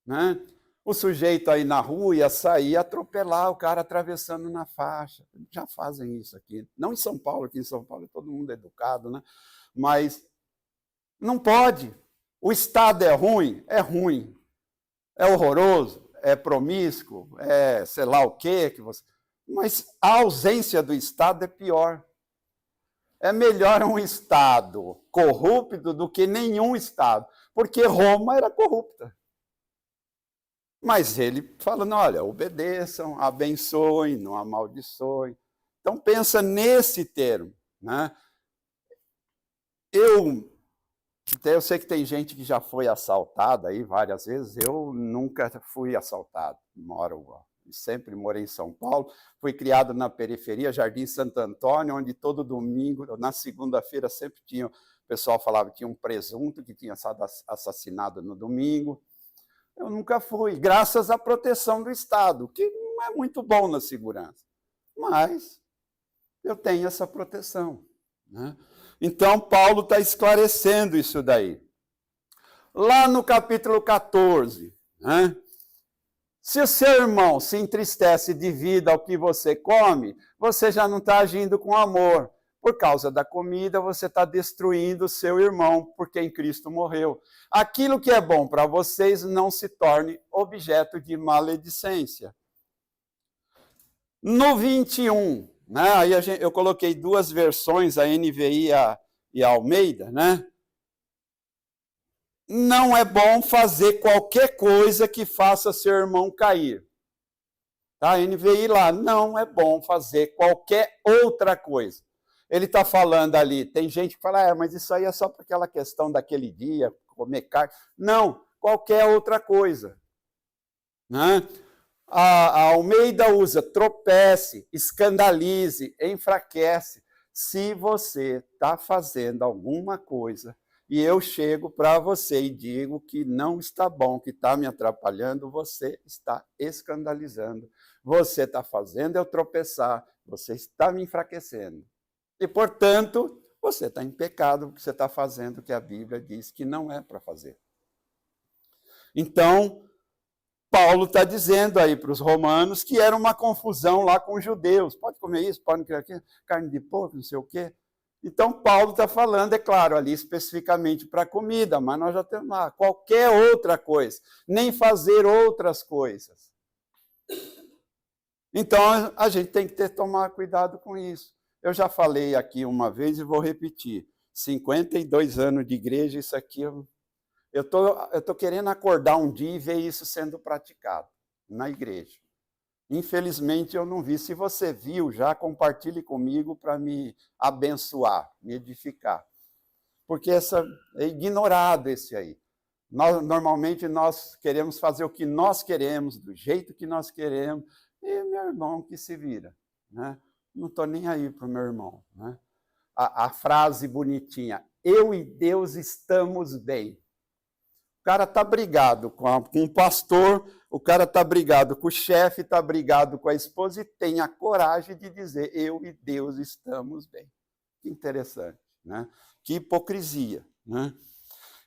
Speaker 1: Né? O sujeito aí na rua ia sair e atropelar o cara atravessando na faixa. Já fazem isso aqui. Não em São Paulo, aqui em São Paulo todo mundo é educado, né? Mas não pode. O Estado é ruim? É ruim. É horroroso, é promíscuo, é sei lá o quê que você... Mas a ausência do Estado é pior. É melhor um Estado corrupto do que nenhum Estado, porque Roma era corrupta. Mas ele falando, olha, obedeçam, abençoem, não amaldiçoem. Então pensa nesse termo, né? Eu sei que tem gente que já foi assaltada aí várias vezes, eu nunca fui assaltado, sempre morei em São Paulo, fui criado na periferia, Jardim Santo Antônio, onde todo domingo, na segunda-feira sempre tinha, o pessoal falava que tinha um presunto que tinha sido assassinado no domingo. Eu nunca fui, graças à proteção do Estado, que não é muito bom na segurança, mas eu tenho essa proteção, né? Então, Paulo está esclarecendo isso daí. Lá no capítulo 14, né? Se o seu irmão se entristece devido ao que você come, você já não está agindo com amor. Por causa da comida, você está destruindo o seu irmão, porque em Cristo morreu. Aquilo que é bom para vocês não se torne objeto de maledicência. No 21, né? Aí eu coloquei duas versões, a NVI e a Almeida, né? Não é bom fazer qualquer coisa que faça seu irmão cair. Tá? A NVI lá, não é bom fazer qualquer outra coisa. Ele está falando ali, tem gente que fala, mas isso aí é só para aquela questão daquele dia, comer carne. Não, qualquer outra coisa. Né? A Almeida usa tropece, escandalize, enfraquece. Se você está fazendo alguma coisa e eu chego para você e digo que não está bom, que está me atrapalhando, você está escandalizando. Você está fazendo eu tropeçar, você está me enfraquecendo. E, portanto, você está em pecado, porque você está fazendo o que a Bíblia diz que não é para fazer. Então, Paulo está dizendo aí para os romanos que era uma confusão lá com os judeus. Pode comer isso, pode comer aquilo, carne de porco, não sei o quê. Então, Paulo está falando, é claro, ali especificamente para comida, mas nós já temos lá qualquer outra coisa, nem fazer outras coisas. Então, a gente tem que tomar cuidado com isso. Eu já falei aqui uma vez e vou repetir. 52 anos de igreja, isso aqui, eu tô querendo acordar um dia e ver isso sendo praticado na igreja. Infelizmente, eu não vi. Se você viu, já compartilhe comigo para me abençoar, me edificar. Porque é ignorado esse aí. Normalmente, nós queremos fazer o que nós queremos, do jeito que nós queremos, e meu irmão que se vira, né? Não estou nem aí para o meu irmão, né? A frase bonitinha, eu e Deus estamos bem. O cara está brigado com o pastor, o cara está brigado com o chefe, está brigado com a esposa e tem a coragem de dizer, eu e Deus estamos bem. Que interessante, né? Que hipocrisia, né?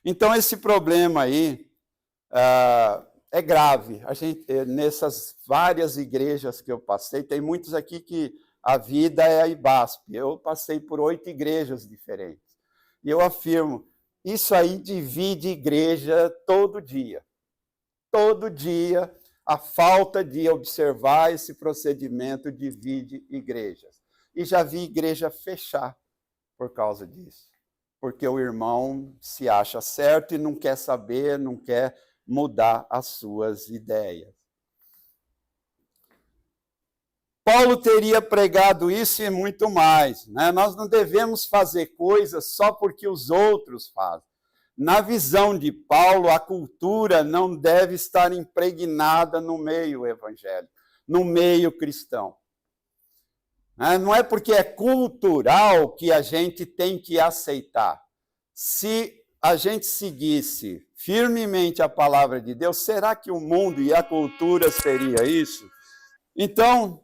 Speaker 1: Então, esse problema aí é grave. A gente, nessas várias igrejas que eu passei, tem muitos aqui que a vida é a IBASP. Eu passei por 8 igrejas diferentes. E eu afirmo, isso aí divide igreja todo dia. Todo dia, a falta de observar esse procedimento divide igrejas. E já vi igreja fechar por causa disso. Porque o irmão se acha certo e não quer saber, não quer mudar as suas ideias. Paulo teria pregado isso e muito mais, né? Nós não devemos fazer coisas só porque os outros fazem. Na visão de Paulo, a cultura não deve estar impregnada no meio evangélico, no meio cristão. Não é porque é cultural que a gente tem que aceitar. Se a gente seguisse firmemente a palavra de Deus, será que o mundo e a cultura seria isso? Então,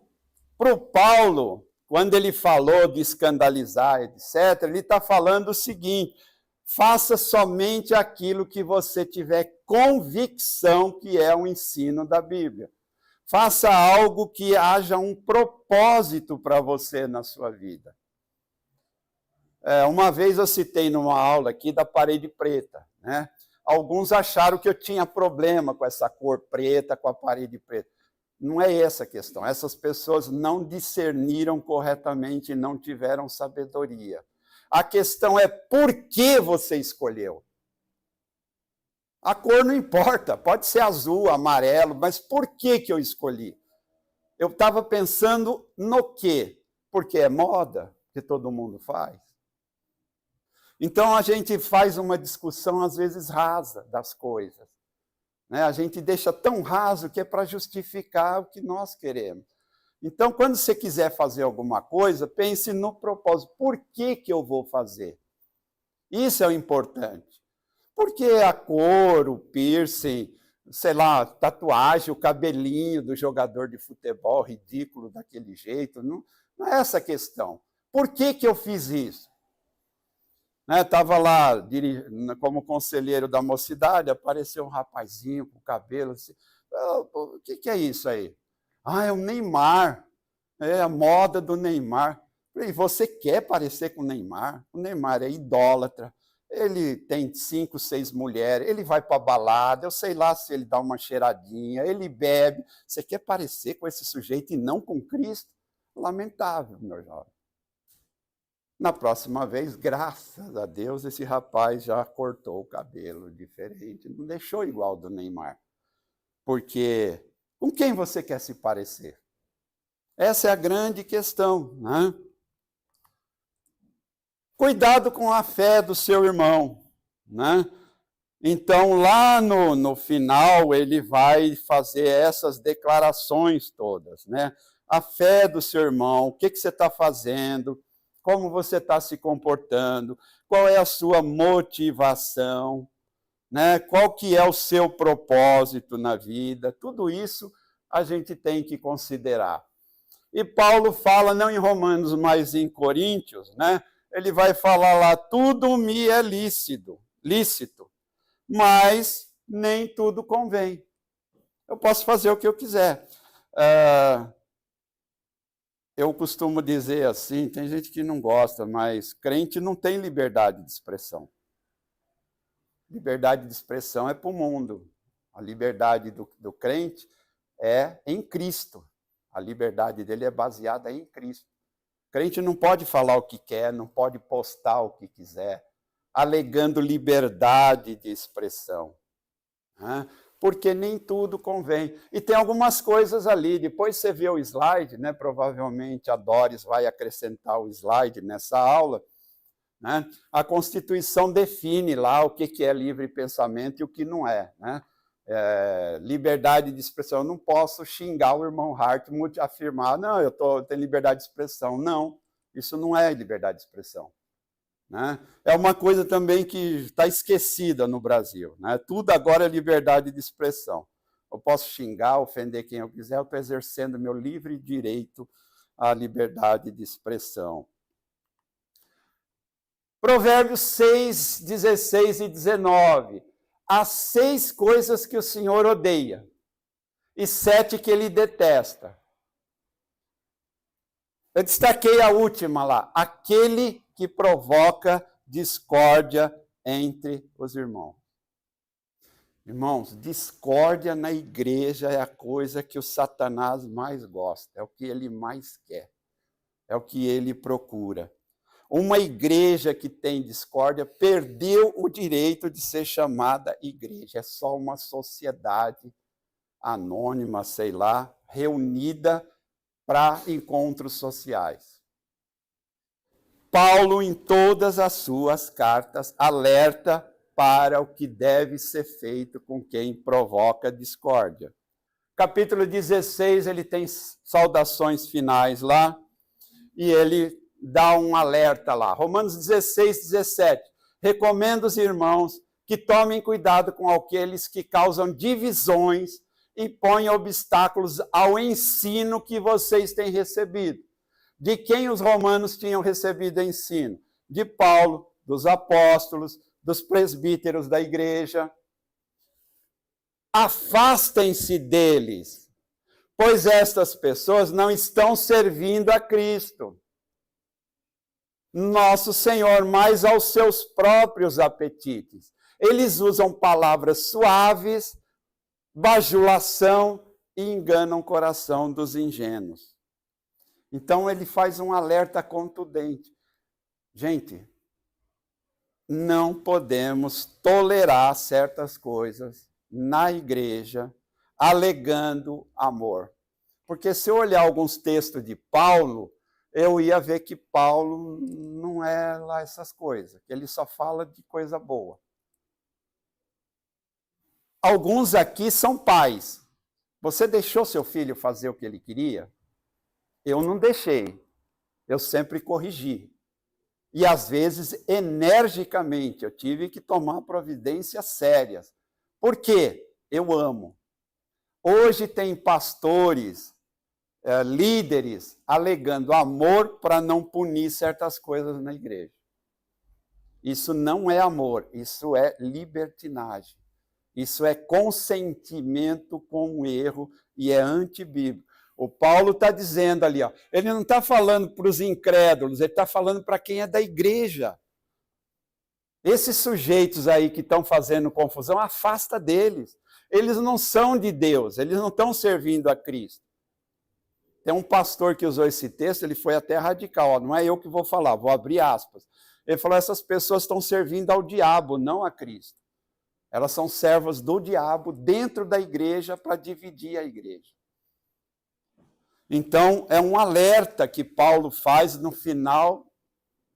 Speaker 1: para o Paulo, quando ele falou de escandalizar, etc., ele está falando o seguinte, faça somente aquilo que você tiver convicção que é o ensino da Bíblia. Faça algo que haja um propósito para você na sua vida. Uma vez eu citei numa aula aqui da parede preta, né? Alguns acharam que eu tinha problema com essa cor preta, com a parede preta. Não é essa a questão. Essas pessoas não discerniram corretamente e não tiveram sabedoria. A questão é por que você escolheu. A cor não importa, pode ser azul, amarelo, mas por que eu escolhi? Eu estava pensando no quê? Porque é moda, que todo mundo faz. Então a gente faz uma discussão, às vezes, rasa das coisas. Né? A gente deixa tão raso que é para justificar o que nós queremos. Então, quando você quiser fazer alguma coisa, pense no propósito. Por que eu vou fazer? Isso é o importante. Porque a cor, o piercing, sei lá, tatuagem, o cabelinho do jogador de futebol ridículo daquele jeito, não é essa a questão. Por que eu fiz isso? Estava lá como conselheiro da mocidade, apareceu um rapazinho com cabelo assim, o que é isso aí? É o Neymar, é a moda do Neymar. E você quer parecer com o Neymar? O Neymar é idólatra, ele tem 5, 6 mulheres, ele vai para a balada, eu sei lá se ele dá uma cheiradinha, ele bebe. Você quer parecer com esse sujeito e não com Cristo? Lamentável, meu jovem. Na próxima vez, graças a Deus, esse rapaz já cortou o cabelo diferente, não deixou igual do Neymar. Porque com quem você quer se parecer? Essa é a grande questão, né? Cuidado com a fé do seu irmão, né? Então, lá no final, ele vai fazer essas declarações todas, né? A fé do seu irmão, o que você está fazendo? como você está se comportando, qual é a sua motivação, né? Qual que é o seu propósito na vida, tudo isso a gente tem que considerar. E Paulo fala, não em Romanos, mas em Coríntios, né? Ele vai falar lá, tudo me é lícito, mas nem tudo convém. Eu posso fazer o que eu quiser. Eu costumo dizer assim, tem gente que não gosta, mas crente não tem liberdade de expressão. Liberdade de expressão é para o mundo. A liberdade do crente é em Cristo. A liberdade dele é baseada em Cristo. O crente não pode falar o que quer, não pode postar o que quiser, alegando liberdade de expressão. Né? Porque nem tudo convém. E tem algumas coisas ali, depois você vê o slide, né? Provavelmente a Doris vai acrescentar o slide nessa aula, né? A Constituição define lá o que é livre pensamento e o que não é, né? Liberdade de expressão. Eu não posso xingar o irmão Hart, afirmar, não, eu tenho liberdade de expressão. Não, isso não é liberdade de expressão. Né? É uma coisa também que está esquecida no Brasil. Né? Tudo agora é liberdade de expressão. Eu posso xingar, ofender quem eu quiser, eu estou exercendo meu livre direito à liberdade de expressão. Provérbios 6, 16 e 19. Há 6 coisas que o Senhor odeia e 7 que ele detesta. Eu destaquei a última lá, aquele que provoca discórdia entre os irmãos. Irmãos, discórdia na igreja é a coisa que o Satanás mais gosta, é o que ele mais quer, é o que ele procura. Uma igreja que tem discórdia perdeu o direito de ser chamada igreja. É só uma sociedade anônima, sei lá, reunida para encontros sociais. Paulo, em todas as suas cartas, alerta para o que deve ser feito com quem provoca discórdia. Capítulo 16, ele tem saudações finais lá, e ele dá um alerta lá. Romanos 16, 17. Recomendo os irmãos que tomem cuidado com aqueles que causam divisões e põem obstáculos ao ensino que vocês têm recebido. De quem os romanos tinham recebido ensino? De Paulo, dos apóstolos, dos presbíteros da igreja. Afastem-se deles, pois estas pessoas não estão servindo a Cristo, nosso Senhor, mas aos seus próprios apetites. Eles usam palavras suaves, bajulação e enganam o coração dos ingênuos. Então ele faz um alerta contundente. Gente, não podemos tolerar certas coisas na igreja, alegando amor. Porque se eu olhar alguns textos de Paulo, eu ia ver que Paulo não é lá essas coisas, que ele só fala de coisa boa. Alguns aqui são pais. Você deixou seu filho fazer o que ele queria? Eu não deixei. Eu sempre corrigi. E às vezes, energicamente, eu tive que tomar providências sérias. Por quê? Eu amo. Hoje tem pastores, líderes, alegando amor para não punir certas coisas na igreja. Isso não é amor, isso é libertinagem. Isso é consentimento com o erro e é antibíblico. O Paulo está dizendo ali, ó, ele não está falando para os incrédulos, ele está falando para quem é da igreja. Esses sujeitos aí que estão fazendo confusão, afasta deles. Eles não são de Deus, eles não estão servindo a Cristo. Tem um pastor que usou esse texto, ele foi até radical, ó, não é eu que vou falar, vou abrir aspas. Ele falou, essas pessoas estão servindo ao diabo, não a Cristo. Elas são servas do diabo dentro da igreja para dividir a igreja. Então, é um alerta que Paulo faz no final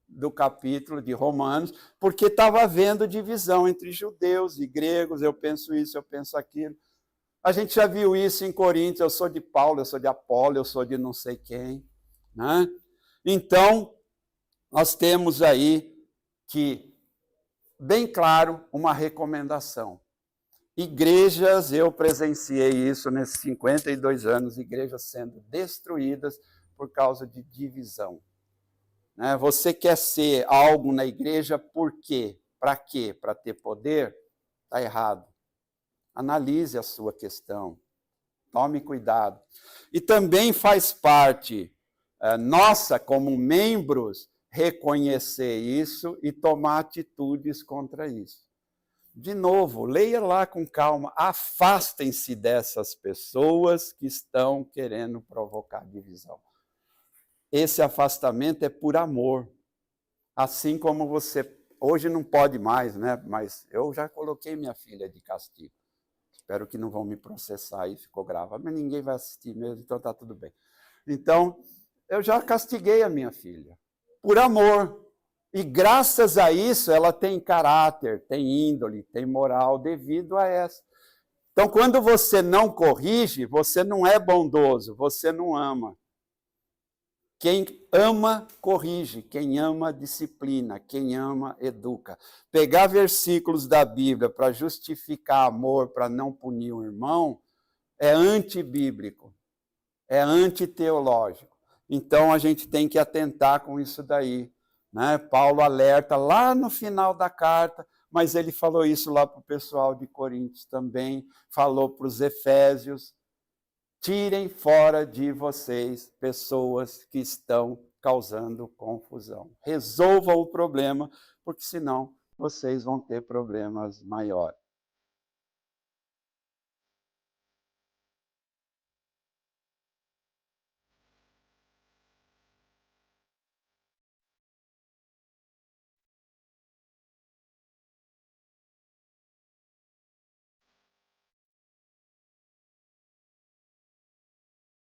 Speaker 1: do capítulo de Romanos, porque estava havendo divisão entre judeus e gregos, eu penso isso, eu penso aquilo. A gente já viu isso em Coríntios, eu sou de Paulo, eu sou de Apolo, eu sou de não sei quem. Né? Então, nós temos aí que, bem claro, uma recomendação. Igrejas, eu presenciei isso nesses 52 anos, igrejas sendo destruídas por causa de divisão. Né? Você quer ser algo na igreja por quê? Para quê? Para ter poder? Está errado. Analise a sua questão. Tome cuidado. E também faz parte nossa, como membros, reconhecer isso e tomar atitudes contra isso. De novo, leia lá com calma, afastem-se dessas pessoas que estão querendo provocar divisão. Esse afastamento é por amor. Assim como você, hoje não pode mais, né? Mas eu já coloquei minha filha de castigo. Espero que não vão me processar aí, ficou gravado, mas ninguém vai assistir mesmo, então está tudo bem. Então, eu já castiguei a minha filha, por amor. E graças a isso, ela tem caráter, tem índole, tem moral devido a essa. Então, quando você não corrige, você não é bondoso, você não ama. Quem ama, corrige. Quem ama, disciplina. Quem ama, educa. Pegar versículos da Bíblia para justificar amor, para não punir o irmão, é antibíblico, é antiteológico. Então, a gente tem que atentar com isso daí. Né? Paulo alerta lá no final da carta, mas ele falou isso lá para o pessoal de Coríntios também, falou para os Efésios. Tirem fora de vocês pessoas que estão causando confusão. Resolvam o problema, porque senão vocês vão ter problemas maiores.